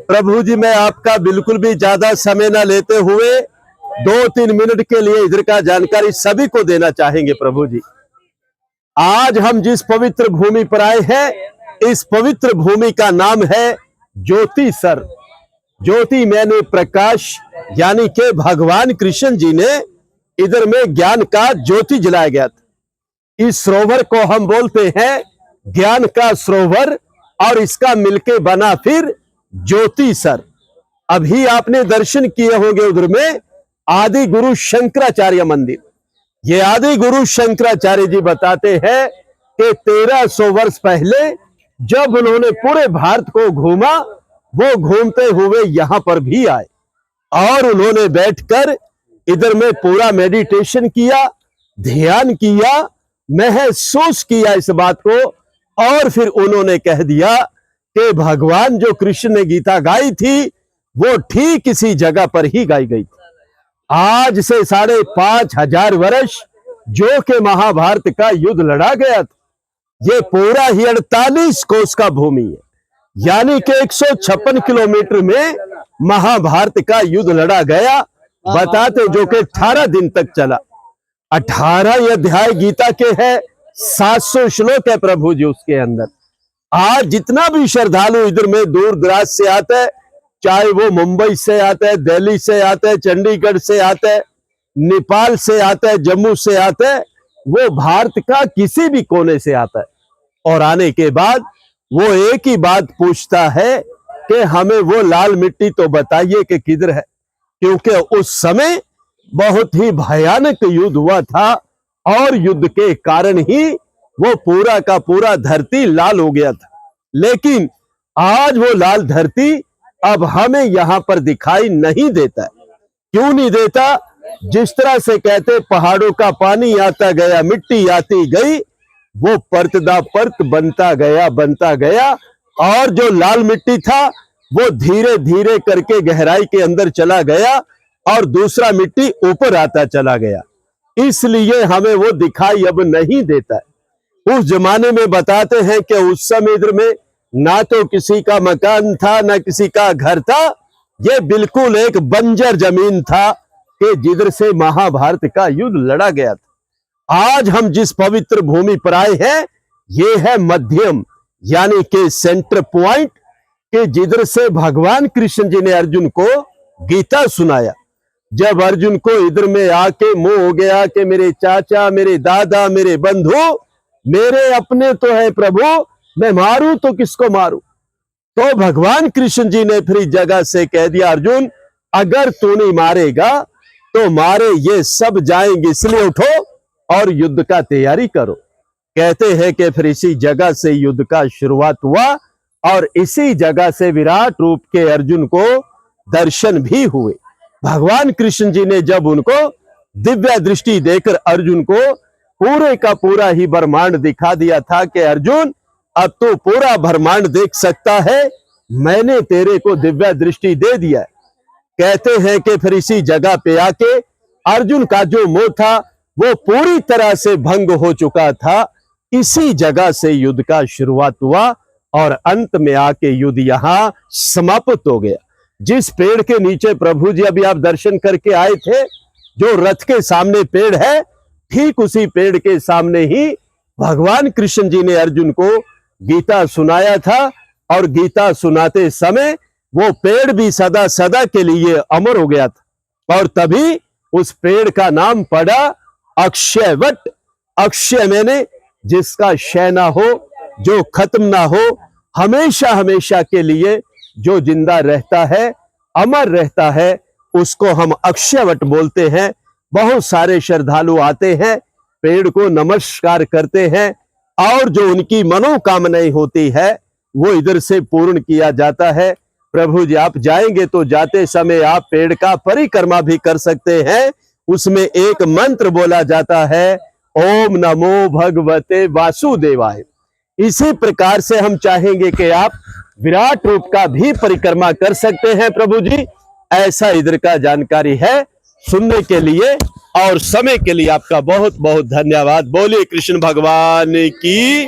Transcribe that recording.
प्रभु जी, मैं आपका बिल्कुल भी ज्यादा समय न लेते हुए 2-3 मिनट के लिए इधर का जानकारी सभी को देना चाहेंगे। प्रभु जी, आज हम जिस पवित्र भूमि पर आए हैं, इस पवित्र भूमि का नाम है ज्योति सर। ज्योति मैंने प्रकाश, यानी के भगवान कृष्ण जी ने इधर में ज्ञान का ज्योति जलाया गया था। इस सरोवर को हम बोलते हैं ज्ञान का सरोवर, और इसका मिलके बना फिर ज्योति सर। अभी आपने दर्शन किए होंगे उधर में आदि गुरु शंकराचार्य मंदिर। ये आदि गुरु शंकराचार्य जी बताते हैं कि 1300 वर्ष पहले जब उन्होंने पूरे भारत को घूमा, वो घूमते हुए यहां पर भी आए और उन्होंने बैठकर इधर में पूरा मेडिटेशन किया, ध्यान किया, महसूस किया इस बात को, और फिर उन्होंने कह दिया कि भगवान जो कृष्ण ने गीता गाई थी वो ठीक इसी जगह पर ही गाई गई थी। आज से 5500 वर्ष जो कि महाभारत का युद्ध लड़ा गया था, ये पूरा ही 48 कोस का भूमि है, यानी कि 156 किलोमीटर में महाभारत का युद्ध लड़ा गया। बताते जो कि 18 दिन तक चला। 18 अध्याय गीता के हैं, 700 श्लोक है प्रभु जी उसके अंदर। आज जितना भी श्रद्धालु इधर में दूर दराज से आता है, चाहे वो मुंबई से आता है, दिल्ली से आता है, चंडीगढ़ से आता है, नेपाल से आता है, जम्मू से आता है, वो भारत का किसी भी कोने से आता है, और आने के बाद वो एक ही बात पूछता है कि हमें वो लाल मिट्टी तो बताइए कि किधर है, क्योंकि उस समय बहुत ही भयानक युद्ध हुआ था और युद्ध के कारण ही वो पूरा का पूरा धरती लाल हो गया था। लेकिन आज वो लाल धरती अब हमें यहां पर दिखाई नहीं देता है। क्यों नहीं देता? जिस तरह से कहते पहाड़ों का पानी आता गया, मिट्टी आती गई, वो परतदा परत बनता गया, और जो लाल मिट्टी था वो धीरे धीरे करके गहराई के अंदर चला गया और दूसरा मिट्टी ऊपर आता चला गया। इसलिए हमें वो दिखाई अब नहीं देता है। उस जमाने में बताते हैं कि उस समय इधर में ना तो किसी का मकान था, ना किसी का घर था, ये बिल्कुल एक बंजर जमीन था कि जिधर से महाभारत का युद्ध लड़ा गया था। आज हम जिस पवित्र भूमि पर आए हैं, ये है मध्यम, यानी कि सेंटर पॉइंट, कि जिधर से भगवान कृष्ण जी ने अर्जुन को गीता सुनाया। जब अर्जुन को इधर में आके मोह हो गया कि मेरे चाचा, मेरे दादा, मेरे बंधु मेरे अपने तो है प्रभु, मैं मारूं तो किसको मारूं, तो भगवान कृष्ण जी ने फिर इस जगह से कह दिया, अर्जुन अगर तू नहीं मारेगा तो मारे ये सब जाएंगे, इसलिए उठो और युद्ध का तैयारी करो। कहते हैं कि फिर इसी जगह से युद्ध का शुरुआत हुआ और इसी जगह से विराट रूप के अर्जुन को दर्शन भी हुए। भगवान कृष्ण जी ने जब उनको दिव्य दृष्टि देकर अर्जुन को पूरे का पूरा ही ब्रह्मांड दिखा दिया था कि अर्जुन अब तो पूरा ब्रह्मांड देख सकता है, मैंने तेरे को दिव्य दृष्टि दे दिया। कहते हैं कि फिर इसी जगह पे आके अर्जुन का जो मोह था वो पूरी तरह से भंग हो चुका था। इसी जगह से युद्ध का शुरुआत हुआ और अंत में आके युद्ध यहां समाप्त हो गया। जिस पेड़ के नीचे प्रभु जी अभी आप दर्शन करके आए थे, जो रथ के सामने पेड़ है, ठीक उसी पेड़ के सामने ही भगवान कृष्ण जी ने अर्जुन को गीता सुनाया था, और गीता सुनाते समय वो पेड़ भी सदा सदा के लिए अमर हो गया था, और तभी उस पेड़ का नाम पड़ा अक्षयवट। अक्षय मैंने जिसका क्षय ना हो, जो खत्म ना हो, हमेशा हमेशा के लिए जो जिंदा रहता है, अमर रहता है, उसको हम अक्षयवट बोलते हैं। बहुत सारे श्रद्धालु आते हैं, पेड़ को नमस्कार करते हैं, और जो उनकी मनोकामनाएं होती है वो इधर से पूर्ण किया जाता है। प्रभु जी आप जाएंगे तो जाते समय आप पेड़ का परिक्रमा भी कर सकते हैं। उसमें एक मंत्र बोला जाता है, ओम नमो भगवते वासुदेवाय। इसी प्रकार से हम चाहेंगे कि आप विराट रूप का भी परिक्रमा कर सकते हैं प्रभु जी। ऐसा इधर का जानकारी है। सुनने के लिए और समय के लिए आपका बहुत बहुत धन्यवाद। बोलिए कृष्ण भगवान की।